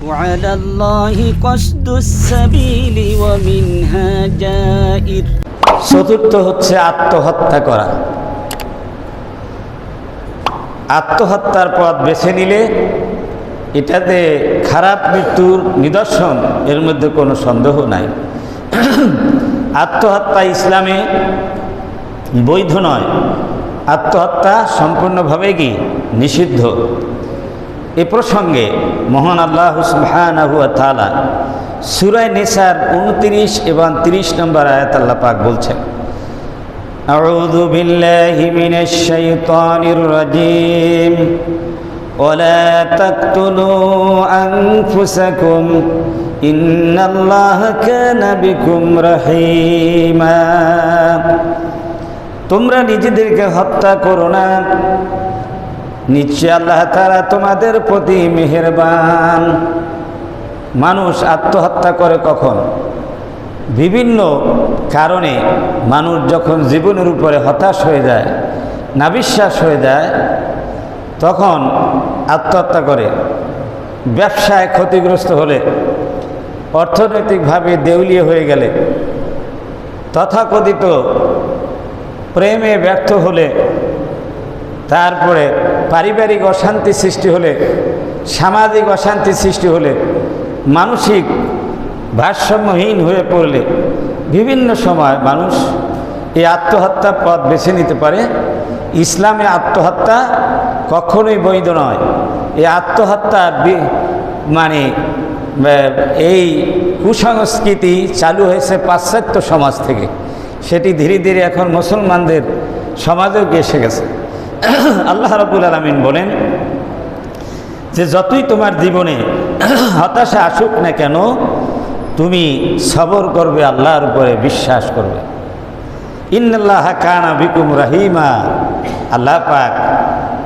وعلى الله قصد السبيل ومنها جائر। চতুর্থ হচ্ছে আত্মহত্যা করা। আত্মহত্যার পথ বেছে নিলে এটাতে খারাপ মৃত্যুর নিদর্শন, এর মধ্যে কোনো সন্দেহ নাই। আত্মহত্যা ইসলামে বৈধ নয়, আত্মহত্যা সম্পূর্ণভাবে কি নিষিদ্ধ। এ প্রসঙ্গে মহান আল্লাহ সুবহানাহু ওয়া তাআলা সূরা নিসার 29 এবং 30 নম্বর আয়াত আল্লাহ পাক বলছেন, আউযু বিল্লাহি মিনাশ শাইতানির রাজীম ওয়ালা তাকতুলু আনফুসাকুম ইন্নাল্লাহা কানা বিকুম রহিমা। তোমরা নিজেদেরকে হত্যা করো না, নিশ্চয় আল্লাহ তাআলা তোমাদের প্রতি মেহেরবান। মানুষ আত্মহত্যা করে কখন? বিভিন্ন কারণে মানুষ যখন জীবনের উপরে হতাশ হয়ে যায়, নাবিশ্বাস হয়ে যায়, তখন আত্মহত্যা করে। ব্যবসায় ক্ষতিগ্রস্ত হলে, অর্থনৈতিকভাবে দেউলিয়া হয়ে গেলে, তথাকথিত প্রেমে ব্যর্থ হলে, তারপরে পারিবারিক অশান্তি সৃষ্টি হলে, সামাজিক অশান্তি সৃষ্টি হলে, মানসিক ভারসাম্যহীন হয়ে পড়লে বিভিন্ন সময় মানুষ এই আত্মহত্যার পথ বেছে নিতে পারে। ইসলামে আত্মহত্যা কখনোই বৈধ নয়। এই আত্মহত্যা মানে এই কুসংস্কৃতি চালু হয়েছে পাশ্চাত্য সমাজ থেকে, সেটি ধীরে ধীরে এখন মুসলমানদের সমাজেও এসে গেছে। আল্লাহ রাব্বুল আলামিন বলেন যে যতই তোমার জীবনে হতাশা আসুক না কেন, তুমি সবর করবে, আল্লাহর উপরে বিশ্বাস করবে। ইন্নাল্লাহা কানা বিকুম রহিমা। আল্লাহ পাক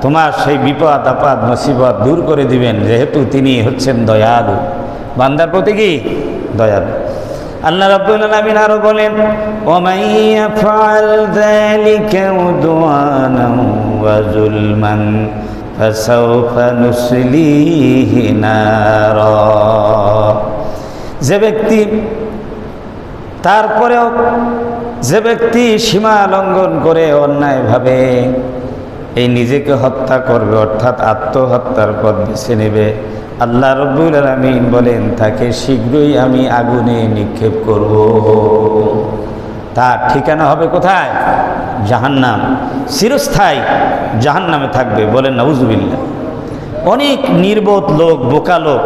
তোমার সেই বিপদ আপদ মুসিবত দূর করে দিবেন, যেহেতু তিনি হচ্ছেন দয়ালু, বান্দার প্রতি কি দয়ালু। আল্লাহ রাব্বুল আলামিন আরো বলেন, ওয়া ইয়াফআল যালিকা উদওয়ানান ওয়া যুলমান ফাসাউফা নুসলিহি নারা। যে ব্যক্তি সীমা লঙ্ঘন করে অন্যায়ভাবে এই নিজেকে হত্যা করবে, অর্থাৎ আত্মহত্যার পথ বেছে নেবে, আল্লাহ রাব্বুল আলামিন বলেন তাকে শীঘ্রই আমি আগুনে নিক্ষেপ করব। তার ঠিকানা হবে কোথায়? জাহান্নাম, চিরস্থায়ী জাহান্নামে থাকবে। বলেন নাউজুবিল্লাহ। অনেক নির্বোধ লোক, বোকা লোক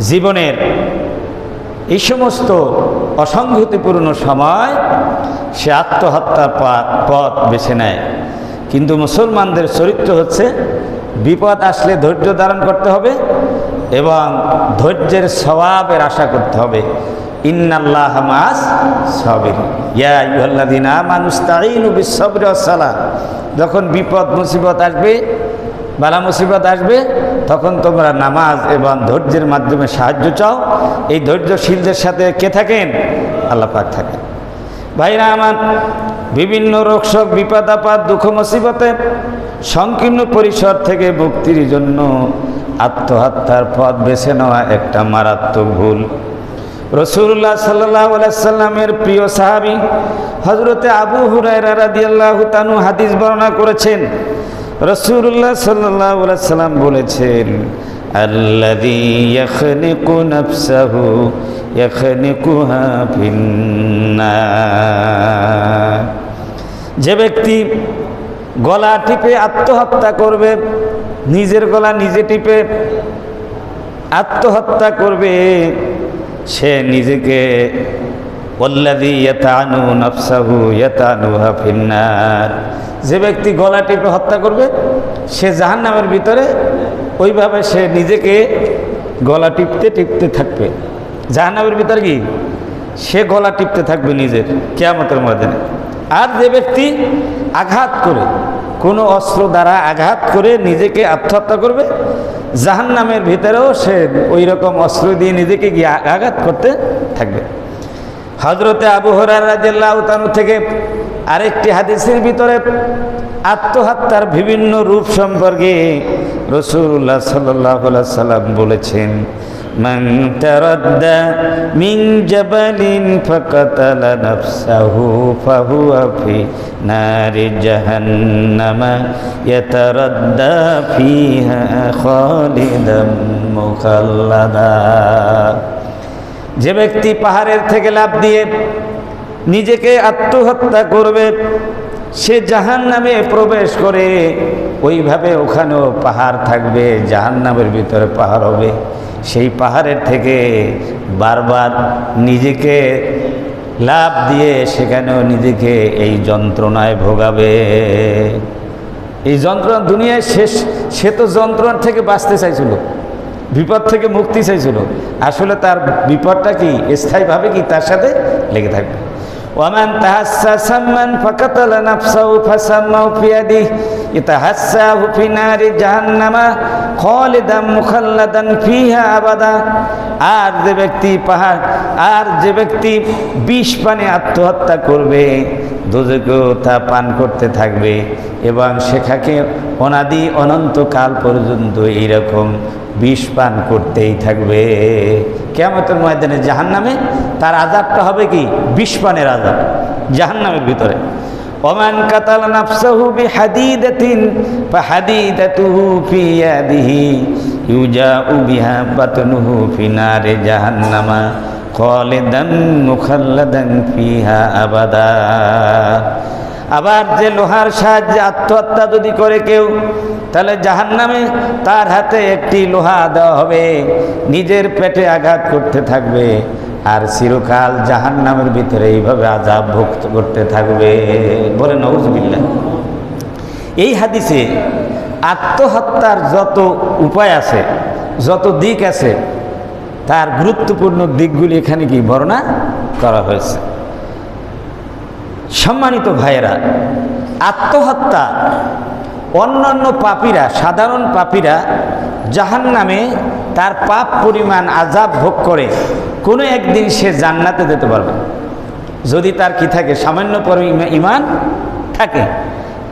জীবনের এই সমস্ত অসংগতিপূর্ণ সময় সে আত্মহত্যার পথ বেছে নেয়। কিন্তু মুসলমানদের চরিত্র হচ্ছে বিপদ আসলে ধৈর্য ধারণ করতে হবে এবং ধৈর্যের সওয়াবের আশা করতে হবে। ইন্নাল্লাহা মা'আস সাবিরিন, ইয়া আইয়ুহাল্লাযীনা আমানু ইসতাঈনু বিস-সাবরি ওয়াস-সালাহ। যখন বিপদ মুসিবত আসবে, বালা মুসিবত আসবে, তখন তোমরা নামাজ এবং ধৈর্যের মাধ্যমে সাহায্য চাও। এই ধৈর্যশীলদের সাথে কে থাকেন? আল্লাহ পাক থাকেন। ভাইরা আমার, বিভিন্ন রোগশোক, বিপদ আপদ, দুঃখ মুসিবতে সংকীর্ণ পরিসর থেকে মুক্তির জন্য আত্মহত্যার পথ বেছে নেওয়া একটা মারাত্মক ভুল। রাসূলুল্লাহ সাল্লাল্লাহু আলাইহি সাল্লামের প্রিয় সাহাবী হযরতে আবু হুরায়রা রাদিয়াল্লাহু তাআলা হাদিস বর্ণনা করেছেন। রাসূলুল্লাহ সাল্লাল্লাহু আলাইহি সাল্লাম বলেছেন, আল্লাযী ইয়াখনিকু নাফসাহু ইয়াখনিকুহা ফিন্নার। যে ব্যক্তি গলা টিপে আত্মহত্যা করবে, নিজের গলা নিজে টিপে আত্মহত্যা করবে, সে নিজেকে ওয়াল্লাযী ইয়াতানু নাফসাহু ইয়াতানুহা ফিন্নার। যে ব্যক্তি গলা টিপে হত্যা করবে, সে জাহান্নামের ভিতরে ওইভাবে সে নিজেকে গলা টিপতে টিপতে থাকবে। জাহান্নামের ভিতরে কি সে গলা টিপতে থাকবে নিজের, কিয়ামতের ময়দানে। আর যে ব্যক্তি আঘাত করে, কোনো অস্ত্র দ্বারা আঘাত করে নিজেকে আত্মহত্যা করবে, জাহান্নামের ভিতরেও সে ওই রকম অস্ত্র দিয়ে নিজেকে গিয়ে আঘাত করতে থাকবে। হযরতে আবু হুরায়রা রাদিয়াল্লাহু তাআলা থেকে আরেকটি হাদিসের ভিতরে আত্মহত্যার বিভিন্ন রূপ সম্পর্কে রাসূলুল্লাহ সাল্লাল্লাহু আলাইহি সাল্লাম বলেছেন, মান তারাদ্দা মিন জাবালিন ফাকাতালা নাফসাহু ফাহুয়া ফি নারি জাহান্নামা ইয়াতারাদ্দা ফিহা খালিদাম মুখাল্লাদা। যে ব্যক্তি পাহাড়ের থেকে লাফ দিয়ে নিজেকে আত্মহত্যা করবে, সে জাহান্নামে প্রবেশ করে, ওইভাবে ওখানেও পাহাড় থাকবে, জাহান্নামের ভিতরে পাহাড় হবে, সেই পাহাড়ের থেকে বারবার নিজেকে লাফ দিয়ে সেখানেও নিজেকে এই যন্ত্রণায় ভোগাবে। এই যন্ত্রণা দুনিয়ায় শেষ, সে তো যন্ত্রণা থেকে বাঁচতে চাইছিল, বিপদ থেকে মুক্তি চাইছিল, আসলে তার বিপদটা কি স্থায়ীভাবে কি তার সাথে লেগে থাকবে। ওয়ামান তাহাসসা সাম্মান ফাকাতালা নাফসাহু ফাসাম্মাহু ফি ইয়াদিহি ইতাহাসসাহু ফি নারি জাহান্নামা খালিদাম মুখাল্লাদান ফিহা আবাদা। আর যে ব্যক্তি বিষ পানে আত্মহত্যা করবে, দোজখেও তা পান করতে থাকবে এবং সেখানে অনাদি অনন্তকাল পর্যন্ত এইরকম বিষ পান করতেই থাকবে। কিয়ামতের ময়দানে জাহান্নামে তার আযাবটা হবে কি বিষ পানের আযাব জাহান্নামের ভিতরে। ওমান কাতালা নাফসাহু বিহাদিদাতিন ফাহাদিদাতুহু ফি ইয়াদিহি ইউজাউ বিহা বাতনুহু ফি নারি জাহান্নামা খালিদান মুখাল্লাদান ফিহা আবাদা। আবার যে লোহার সাহায্যে আত্মহত্যা যদি করে কেউ, তাহলে জাহান্নামে তার হাতে একটি লোহা দেওয়া হবে, নিজের পেটে আঘাত করতে থাকবে আর চিরকাল জাহান্নামের ভিতরে এইভাবে আযাব ভোগ করতে থাকবে। বলে নাউযুবিল্লাহ। এই হাদিসে আত্মহত্যার যত উপায় আছে, যত দিক আছে, তার গুরুত্বপূর্ণ দিকগুলি এখানে কি বর্ণনা করা হয়েছে। সম্মানিত ভাইয়েরা, আত্মহত্যা অন্যান্য পাপীরা, সাধারণ পাপীরা জাহান্নামে তার পাপ পরিমাণ আযাব ভোগ করে কোনো একদিন সে জান্নাতে যেতে পারবে যদি তার কি থাকে, সামান্য পরিমাণ ঈমান থাকে।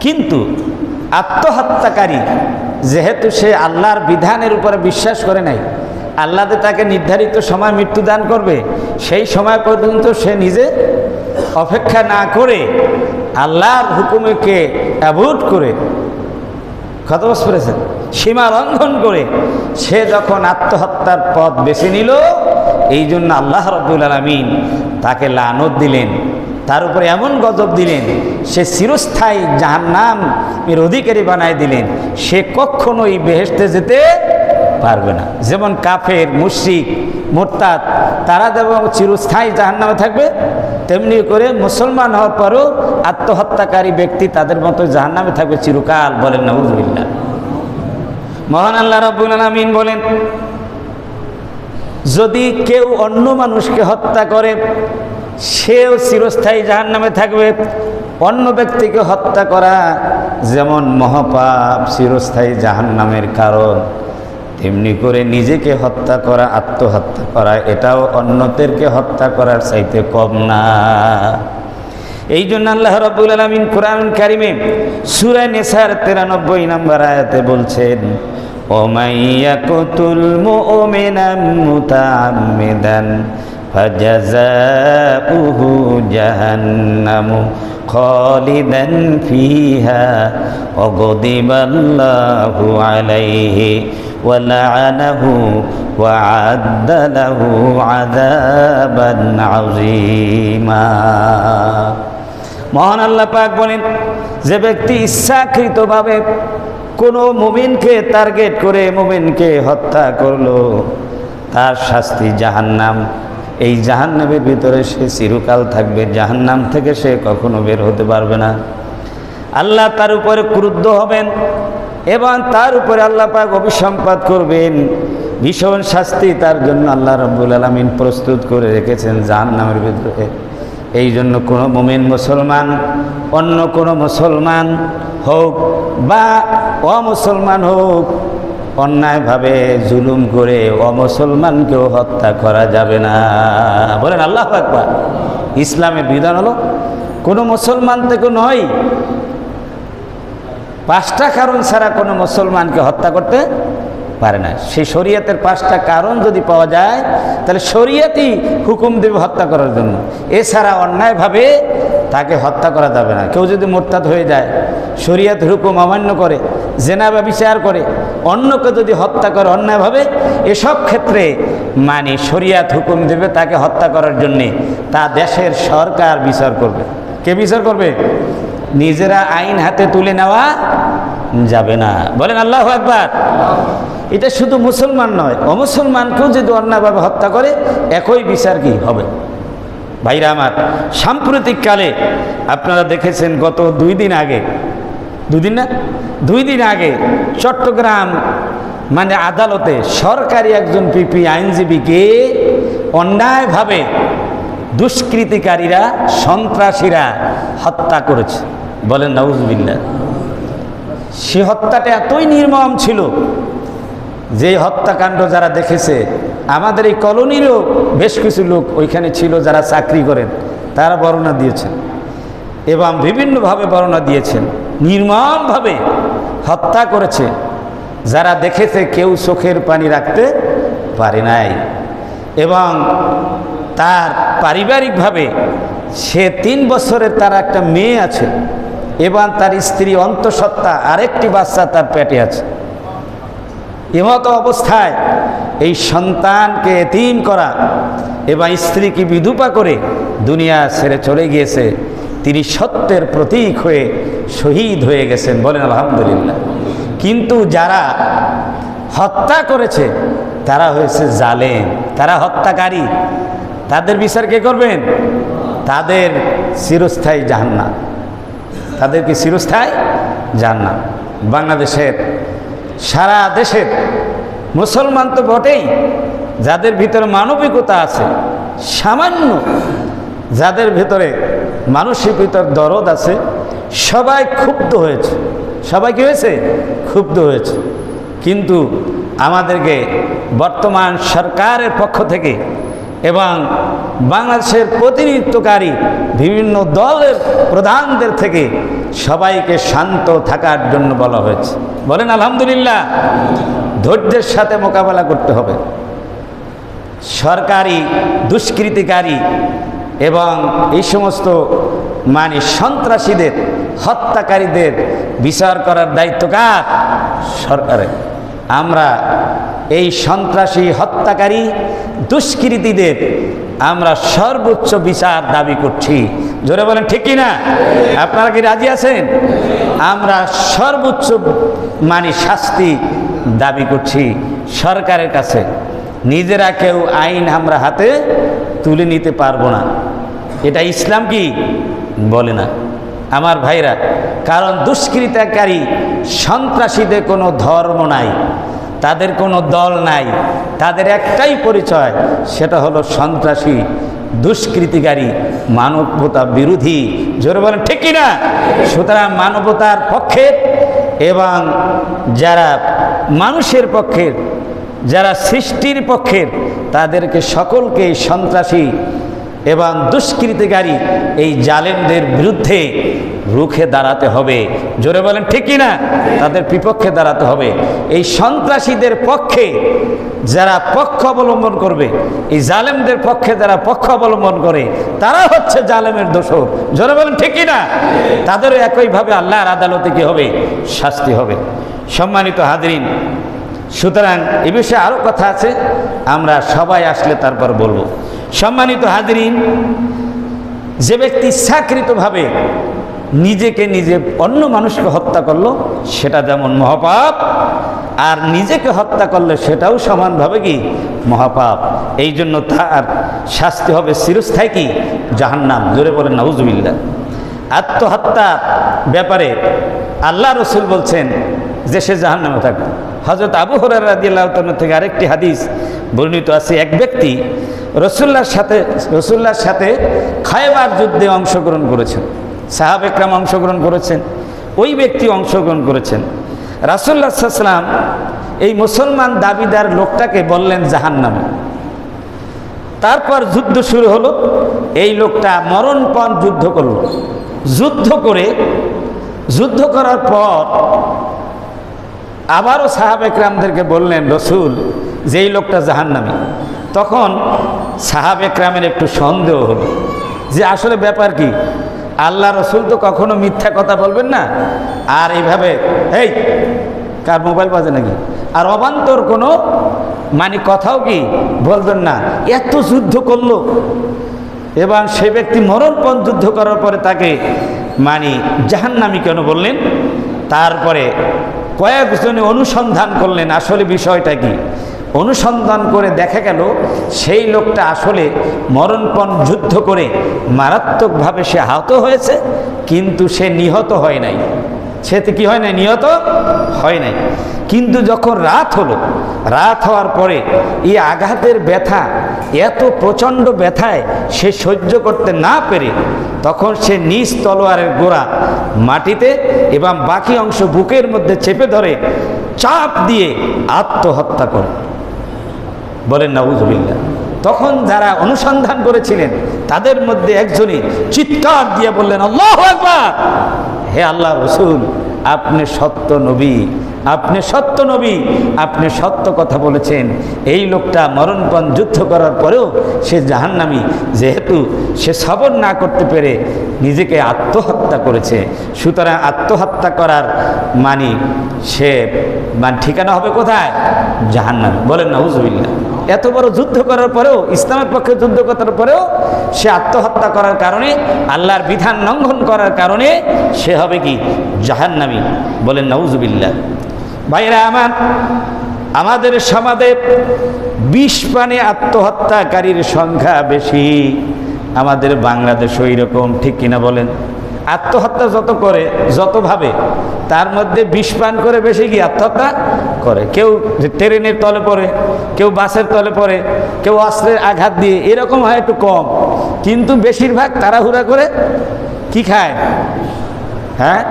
কিন্তু আত্মহত্যাকারী যেহেতু সে আল্লাহর বিধানের উপরে বিশ্বাস করে নাই, আল্লাহ তাকে নির্ধারিত সময় মৃত্যু দান করবে, সেই সময় পর্যন্ত সে নিজে অপেক্ষা না করে আল্লাহর হুকুমকে অ্যাভয়েড করে, খতবস করেছেন, সীমা লঙ্ঘন করে সে যখন আত্মহত্যার পথ বেছে নিল, এই জন্য আল্লাহ রাব্বুল আলামিন তাকে লানত দিলেন, তার উপরে এমন গজব দিলেন, সে চিরস্থায়ী জাহান্নামের অধিকারী বানায় দিলেন, সে কখনোই বেহেশতে যেতে পারবে না। যেমন কাফের, মুশরিক, মুরতাদ তারা যেমন চিরস্থায়ী জাহান্নামে থাকবে, তেমনি করে মুসলমান হওয়ার পরও আত্মহত্যাকারী ব্যক্তি তাদের মতো জাহান্নামে থাকবে চিরকাল। বলেন নাউযুবিল্লাহ। মহান আল্লাহ রাব্বুল আলামিন বলেন, যদি কেউ অন্য মানুষকে হত্যা করে সেও চিরস্থায়ী জাহান্নামে থাকবে। অন্য ব্যক্তিকে হত্যা করা যেমন মহাপাপ, চিরস্থায়ী জাহান্নামের কারণ, তেমনি করে নিজেকে হত্যা করা, আত্মহত্যা করা, এটাও অন্যদেরকে হত্যা করার চাইতে কম না। এই জন্য আল্লাহ রাব্বুল আলামিন কোরআন কারিমে সূরা নিসার 93 নম্বর আয়াতে বলছেন, ওমান ইয়াকতুল মুমিনান মুতাআম্মিদান ফাজাযাউহু জাহান্নামু খালিদান ফিহা ওয়া গদিবাল্লাহু আলাইহি ওয়া লা'আনাহু ওয়া আ'আদ্দা লাহু আযাবান আযীমা। মহান আল্লাহ পাক বলেন, যে ব্যক্তি ইচ্ছাকৃতভাবে কোনো মুমিনকে টার্গেট করে মুমিনকে হত্যা করলো, তার শাস্তি জাহান্নাম। এই জাহান্নামের ভিতরে সে চিরকাল থাকবে, জাহান্নাম থেকে সে কখনো বের হতে পারবে না। আল্লাহ তার উপরে ক্রুদ্ধ হবেন এবং তার উপরে আল্লাহ পাক অভিসম্পাত করবেন। ভীষণ শাস্তি তার জন্য আল্লাহ রাব্বুল আলামিন প্রস্তুত করে রেখেছেন জাহান্নামের ভিতরে। এই জন্য কোনো মুমিন মুসলমান অন্য কোনো মুসলমান হোক বা অমুসলমান হোক, অন্যায়ভাবে জুলুম করে অমুসলমানকেও হত্যা করা যাবে না। বলেন আল্লাহু আকবার। ইসলামের বিধান হলো কোনো মুসলমান থেকে নয়, 5টা কারণ ছাড়া কোনো মুসলমানকে হত্যা করতে পারে না। সেই শরীয়তের 5টা কারণ যদি পাওয়া যায় তাহলে শরীয়তই হুকুম দেবে হত্যা করার জন্য। এছাড়া অন্যায়ভাবে তাকে হত্যা করা যাবে না। কেউ যদি মোরতাদ হয়ে যায়, শরীয়তের হুকুম অমান্য করে, জেনা ব্যভিচার করে, অন্যকে যদি হত্যা করে অন্যায়ভাবে, এসব ক্ষেত্রে মানে শরীয়ত হুকুম দেবে তাকে হত্যা করার জন্যে। তা দেশের সরকার বিচার করবে। কে বিচার করবে? নিজেরা আইন হাতে তুলে নেওয়া যাবে না। বলেন আল্লাহু আকবার। এটা শুধু মুসলমান নয়, অমুসলমানকেও যদি অন্যায়ভাবে হত্যা করে একই বিচার কি হবে। ভাইরা আমার, সাম্প্রতিককালে আপনারা দেখেছেন গত 2 দিন আগে, 2 দিন আগে চট্টগ্রাম মানে আদালতে সরকারি একজন পিপি আইনজীবীকে অন্যায়ভাবে দুষ্কৃতিকারীরা, সন্ত্রাসীরা হত্যা করেছে। বলেন নাউজুবিল্লাহ। সে হত্যাটা এতই নির্মম ছিল যে হত্যাকাণ্ড যারা দেখেছে, আমাদের এই কলোনিরও বেশ কিছু লোক ওইখানে ছিল যারা চাকরি করেন, তারা বর্ণনা দিয়েছেন এবং বিভিন্নভাবে বর্ণনা দিয়েছেন। নির্মমভাবে হত্যা করেছে। যারা দেখেছে কেউ চোখের পানি রাখতে পারে নাই। এবং তার পারিবারিকভাবে সে 3 বছরের তার একটা মেয়ে আছে এবং তার স্ত্রী অন্তঃসত্ত্বা আরেকটি বাচ্চা তার পেটে আছে। এমতো অবস্থায় এই সন্তানকে এতিম করা এবং স্ত্রীকে বিধবা করে দুনিয়া ছেড়ে চলে গিয়েছে। তিনি সত্যের প্রতীক হয়ে শহীদ হয়ে গেছেন। বলেন আলহামদুলিল্লাহ। কিন্তু যারা হত্যা করেছে তারা হয়েছে জালেম, তারা হত্যাকারী। তাদের বিচার কে করবেন? তাদের চিরস্থায়ী জাহান্নাম। তাদের কি চিরস্থায়ী জাহান্নাম। বাংলাদেশের, সারা দেশের মুসলমান তো বটেই, যাদের ভিতরে মানবিকতা আছে, সামান্য যাদের ভিতরে মানুষের ভিতর দরদ আছে, সবাই ক্ষুব্ধ হয়েছে। সবাই কি হয়েছে? ক্ষুব্ধ হয়েছে। কিন্তু আমাদেরকে বর্তমান সরকারের পক্ষ থেকে এবং বাংলাদেশের প্রতিনিধিত্বকারী বিভিন্ন দলের প্রধানদের থেকে সবাইকে শান্ত থাকার জন্য বলা হয়েছে। বলেন আলহামদুলিল্লাহ। ধৈর্যের সাথে মোকাবেলা করতে হবে। সরকারি দুষ্কৃতিকারী এবং এই সমস্ত মানে সন্ত্রাসীদের, হত্যাকারীদের বিচার করার দায়িত্ব কার? সরকারের। আমরা এই সন্ত্রাসী, হত্যাকারী, দুষ্কৃতীদের আমরা সর্বোচ্চ বিচার দাবি করছি। জোরে বলেন ঠিক কিনা? আপনারা কি রাজি আছেন? আমরা সর্বোচ্চ মানে শাস্তি দাবি করছি সরকারের কাছে। নিজেরা কেউ আইন আমরা হাতে তুলে নিতে পারবো না, এটা ইসলাম কি বলে না আমার ভাইরা। কারণ দুষ্কৃতিকারী, সন্ত্রাসীদের কোনো ধর্ম নাই, তাদের কোনো দল নাই, তাদের একটাই পরিচয়, সেটা হলো সন্ত্রাসী, দুষ্কৃতিকারী, মানবতা বিরোধী। জোরে বলেন ঠিক কিনা? সুতরাং মানবতার পক্ষে এবং যারা মানুষের পক্ষের, যারা সৃষ্টির পক্ষের, তাদেরকে সকলকে সন্ত্রাসী এবং দুষ্কৃতিকারী এই জালেমদের বিরুদ্ধে রুখে দাঁড়াতে হবে। জোরে বলেন ঠিক কিনা? তাদের বিপক্ষে দাঁড়াতে হবে। এই সন্ত্রাসীদের পক্ষে যারা পক্ষ অবলম্বন করবে, এই জালেমদের পক্ষে যারা পক্ষ অবলম্বন করে, তারা হচ্ছে জালেমের দোষর। জোরে বলেন ঠিক কিনা? তাদেরও একইভাবে আল্লাহর আদালতে কি হবে? শাস্তি হবে। সম্মানিত হাজরিন, সুতরাং এ বিষয়ে আরও কথা আছে, আমরা সবাই আসলে তারপর বলবো। সম্মানিত হাজরিন, যে ব্যক্তি ইচ্ছাকৃতভাবে নিজেকে নিজে অন্য মানুষকে হত্যা করলো সেটা যেমন মহাপাপ, আর নিজেকে হত্যা করলে সেটাও সমানভাবে কি মহাপাপ। এই জন্য তার শাস্তি হবে চিরস্থায়ী কি জাহান্নাম। জোরে বলেন নাউজুবিল্লাহ। আত্মহত্যা ব্যাপারে আল্লাহ রসুল বলছেন যে সে জাহান্নামে থাকবে। হযরত আবু হুরায়রা রাদিয়াল্লাহু তাআলা থেকে আরেকটি হাদিস বর্ণিত আছে, এক ব্যক্তি রসুল্লাহর সাথে খায়বার যুদ্ধে অংশগ্রহণ করেছেন। সাহাবা একরাম অংশগ্রহণ করেছেন, ওই ব্যক্তি অংশগ্রহণ করেছেন। রাসূলুল্লাহ সাল্লাল্লাহু আলাইহি ওয়াসাল্লাম এই মুসলমান দাবিদার লোকটাকে বললেন জাহান্নামে। তারপর যুদ্ধ শুরু হলো। এই লোকটা মরণপণ যুদ্ধ করল। যুদ্ধ করে যুদ্ধ করার পর আবারও সাহাবা একরামদেরকে বললেন রসুল যে এই লোকটা জাহান্নামী। তখন সাহাবা একরামের একটু সন্দেহ হলো যে আসলে ব্যাপার কি, আল্লাহ রসুল তো কখনো মিথ্যা কথা বলবেন না, আর এইভাবে এই কার মোবাইল বাজে নাকি, আর অবান্তর কোনো মানে কথাও কি বলবেন না। এত যুদ্ধ করলো এবং সে ব্যক্তি মরণপণ যুদ্ধ করার পরে তাকে মানে জাহান্নামী কেন বললেন? তারপরে কয়েকজনে অনুসন্ধান করলেন আসলে বিষয়টা কি। অনুসন্ধান করে দেখা গেল সেই লোকটা আসলে মরণপণ যুদ্ধ করে মারাত্মকভাবে সে আহত হয়েছে, কিন্তু সে নিহত হয় নাই। সে তো কি হয় নাই, নিহত হয় নাই। কিন্তু যখন রাত হলো, রাত হওয়ার পরে এই আঘাতের ব্যথা, এত প্রচণ্ড ব্যথায় সে সহ্য করতে না পেরে তখন সে নিজ তলোয়ারের গোড়া মাটিতে এবং বাকি অংশ বুকের মধ্যে চেপে ধরে চাপ দিয়ে আত্মহত্যা করে। বলেন নাউজুবিল্লাহ। তখন যারা অনুসন্ধান করেছিলেন তাদের মধ্যে একজনই চিৎকার দিয়ে বললেন, আল্লাহু আকবার, হে আল্লাহ রসুল, আপনি সত্য নবী, আপনি সত্য নবী, আপনি সত্য কথা বলেছেন। এই লোকটা মরণপণ যুদ্ধ করার পরেও সে জাহান্নামী, যেহেতু সে সবর না করতে পেরে নিজেকে আত্মহত্যা করেছে। সুতরাং আত্মহত্যা করার মানে সে ঠিকানা হবে কোথায়? জাহান্নাম। বলেন নাউজুবিল্লাহ। এত বড় যুদ্ধ করার পরেও, ইসলামের পক্ষে যুদ্ধ করার পরেও সে আত্মহত্যা করার কারণে, আল্লাহর বিধান লঙ্ঘন করার কারণে সে হবে কি? জাহান্নামী। বলেন নাউজুবিল্লাহ। ভাইরা আমার, আমাদের সমাজে বিষ পানে আত্মহত্যাকারীর সংখ্যা বেশি। আমাদের বাংলাদেশও এইরকম, ঠিক কিনা বলেন? আত্মহত্যা যত করে, যতভাবে, তার মধ্যে বিষ পান করে বেশি কি আত্মহত্যা করে। কেউ ট্রেনের তলে পড়ে, কেউ বাসের তলে পড়ে, কেউ অস্ত্রের আঘাত দিয়ে, এরকম হয় একটু কম। কিন্তু বেশিরভাগ তাড়াহুড়া করে কি খায়? হ্যাঁ,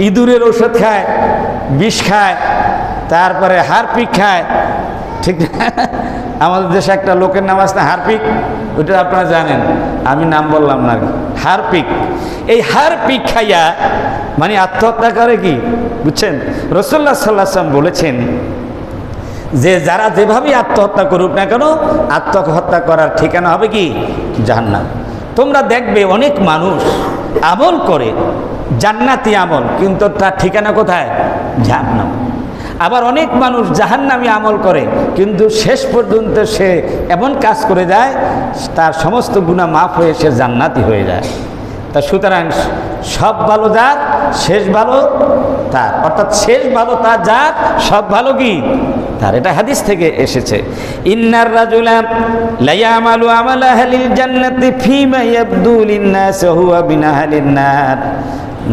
ইঁদুরের ওষুধ খায়, বিষ খায়, তারপরে হারপিক খায়, ঠিক না? আমাদের দেশে একটা লোকের নাম আছে না, হারপিক, ওইটা আপনারা জানেন, আমি নাম বললাম না। হারপিক, এই হারপিক খাইয়া মানে আত্মহত্যা করে কি, বুঝছেন? রাসূলুল্লাহ সাল্লাল্লাহু আলাইহি ওয়াসাল্লাম বলেছেন যে যারা যেভাবেই আত্মহত্যা করুক না কেন, আত্মহত্যা করার ঠিকানা হবে কি? জাহান্নাম। তোমরা দেখবে অনেক মানুষ আমল করে, জান্নাতি আমল, কিন্তু তার ঠিকানা কোথায়? জাহান্নাম। আবার অনেক মানুষ জাহান্নামী আমল করে, কিন্তু শেষ পর্যন্ত সে এমন কাজ করে যায় তার সমস্ত গুনাহ মাফ হয়ে সে জান্নাতি হয়ে যায়। তা সুতরাং সব ভালো যার, শেষ ভালো তার, অর্থাৎ শেষ ভালো তার যার, সব ভালো কি তার। এটা হাদিস থেকে এসেছে। ইন্নার রাজুলা লা ইয়ামালু আমালা আহলিল জান্নাতি ফীমা ইয়াবদু লিন-নাস হুয়া মিন আহলিন নার।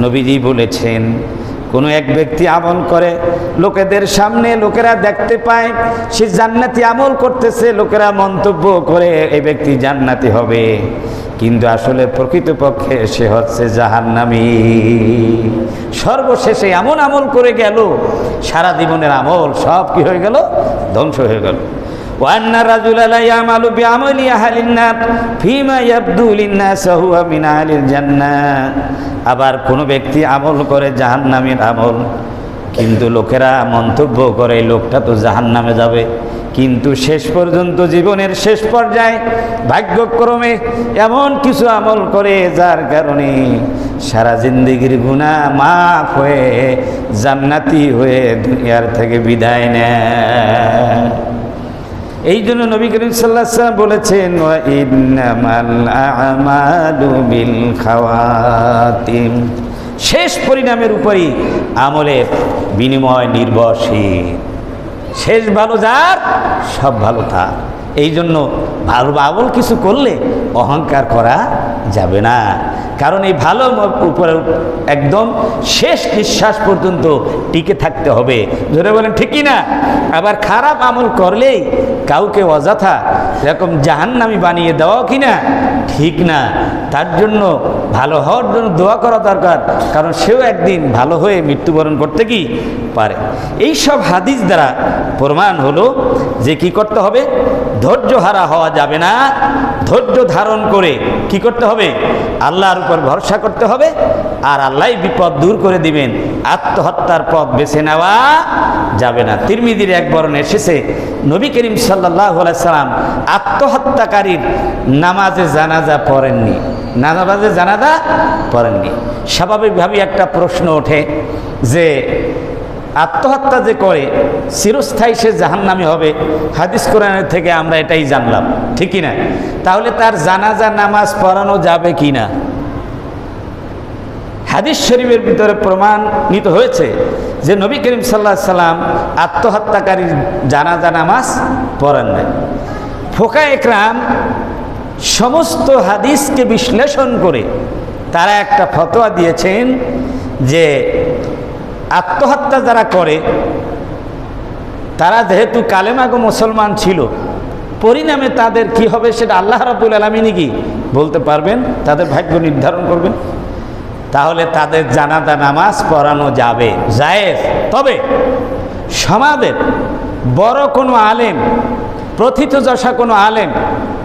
নবীজি বলেছেন, কোনো এক ব্যক্তি আমল করে, লোকেদের সামনে লোকেরা দেখতে পায় সে জান্নাতি আমল করতেছে, লোকেরা মন্তব্য করে এই ব্যক্তি জান্নাতি হবে, কিন্তু আসলে প্রকৃতপক্ষে সে হচ্ছে জাহান্নামী। সর্বশেষে এমন আমল করে গেল, সারা জীবনের আমল সব কি হয়ে গেল? ধ্বংস হয়ে গেল। ওয়ান্না রাজুলা লা ইয়ামালু বিআমালি আহলিন নার ফীমা ইয়াবদু লিন-নাস হুয়া মিন আহলিল জান্নাহ। আবার কোনো ব্যক্তি আমল করে জাহান্নামের আমল, কিন্তু লোকেরা মন্তব্য করে লোকটা তো জাহান্নামে যাবে, কিন্তু শেষ পর্যন্ত জীবনের শেষ পর্যায়ে ভাগ্যক্রমে এমন কিছু আমল করে যার কারণে সারা জিন্দেগির গুনাহ মাফ হয়ে জান্নাতি হয়ে দুনিয়ার থেকে বিদায় নেয়। এই জন্য নবী করিম সাল্লাল্লাহু আলাইহি ওয়াসাল্লাম বলেছেন, ওয়া ইন্নামাল আ'মালু বিল খাওয়াতিম। শেষ পরিণামের উপরই আমলের বিনিময় নির্ভরশীল। শেষ ভালো যার, সব ভালো তার। এই জন্য ভালো আমল কিছু করলে অহংকার করা যাবে না, কারণ এই ভালো উপরে একদম শেষ নিঃশ্বাস পর্যন্ত টিকে থাকতে হবে। ধরে বলেন ঠিক কি না? আবার খারাপ আমল করলেই কাউকে অযথা এরকম জাহান্নামী বানিয়ে দেওয়া কি না ঠিক না। তার জন্য ভালো হওয়ার জন্য দোয়া করা দরকার, কারণ সেও একদিন ভালো হয়ে মৃত্যুবরণ করতে কি পারে। এই সব হাদিস দ্বারা প্রমাণ হলো যে কি করতে হবে? ধৈর্য হারা হওয়া যাবে না, ধৈর্য ধারণ করে কি করতে হবে? আল্লাহর উপর ভরসা করতে হবে, আর আল্লাহ বিপদ দূর করে দিবেন। আত্মহত্যার পথ বেছে নেওয়া যাবে না। তিরমিজির এক বর্ণে এসেছে, নবী করিম সাল্লাল্লাহু আলাইহি সাল্লাম আত্মহত্যাকারীর নামাজে জানাজা পড়েননি, নামাজে জানাজা পড়েননি। স্বাভাবিকভাবেই একটা প্রশ্ন ওঠে যে আত্মহত্যা যে করে চিরস্থায়ী সে জাহান্নামী হবে, হাদিস কোরআনের থেকে আমরা এটাই জানলাম, ঠিক কি না? তাহলে তার জানাজা নামাজ পড়ানো যাবে কি না? হাদিস শরীফের ভিতরে প্রমাণিত হয়েছে যে নবী করিম সাল্লাল্লাহু আলাইহি সাল্লাম আত্মহত্যাকারীর জানাজা নামাজ পড়ান নাই। ফুকায়ে ইকরাম সমস্ত হাদিসকে বিশ্লেষণ করে তারা একটা ফতোয়া দিয়েছেন যে আত্মহত্যা যারা করে তারা যেহেতু কালেমাগো মুসলমান ছিল, পরিণামে তাদের কি হবে সেটা আল্লাহ রাব্বুল আলামিনই কি বলতে পারবেন, তাদের ভাগ্য নির্ধারণ করবেন। তাহলে তাদের জানাজা নামাজ পড়ানো যাবে, জায়েজ। তবে সমাজের বড় কোনো আলেম, প্রথিতযশা কোনো আলেম,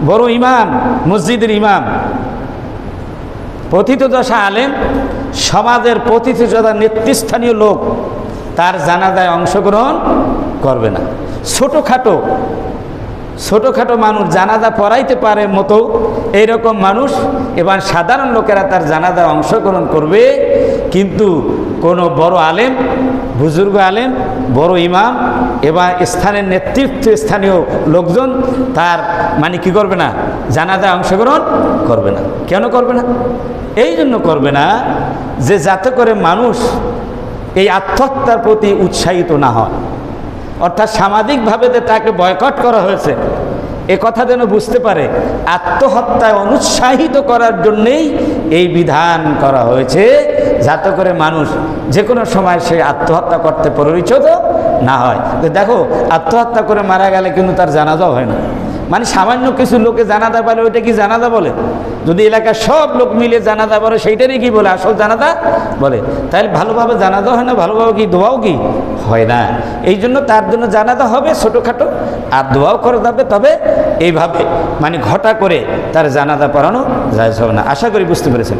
বড় ইমাম, মসজিদের ইমাম, প্রথিতযশা আলেম, সমাজের প্রথিতযশা নেতৃস্থানীয় লোক তার জানাজায় অংশগ্রহণ করবে না। ছোটোখাটো মানুষ জানাজা পড়াইতে পারে মতো এইরকম মানুষ এবার সাধারণ লোকেরা তার জানাজায় অংশগ্রহণ করবে, কিন্তু কোনো বড় আলেম, বুজুর্গ আলেম, বড় ইমাম এবার স্থানের নেতৃত্ব স্থানীয় লোকজন তার মানে কি করবে না, জানাজায় অংশগ্রহণ করবে না। কেন করবে না? এই জন্য করবে না যে যাতে করে মানুষ এই আত্মহত্যার প্রতি উৎসাহিত না হয়, অর্থাৎ সামাজিকভাবে যে তাকে বয়কট করা হয়েছে এ কথা যেন বুঝতে পারে। আত্মহত্যায় অনুৎসাহিত করার জন্যেই এই বিধান করা হয়েছে, যাতে করে মানুষ যে কোনো সময় সে আত্মহত্যা করতে প্ররোচিত না হয়। যে দেখো আত্মহত্যা করে মারা গেলে কিন্তু তার জানাজাও হয় না, মানে সামান্য কিছু লোকে জানাজা বলে, ওইটা কি জানাজা বলে? যদি এলাকার সব লোক মিলে জানাজা বলে সেইটারই কি বলে, আসল জানাজা বলে? তাহলে ভালোভাবে জানাজা হয় না, ভালোভাবে কি দোয়াও কি হয় না। এই জন্য তার জন্য জানাজা হবে ছোটোখাটো, আর দোয়াও করা যাবে, তবে এইভাবে মানে ঘটা করে তার জানাজা পড়ানো যায় হবে না। আশা করি বুঝতে পেরেছেন।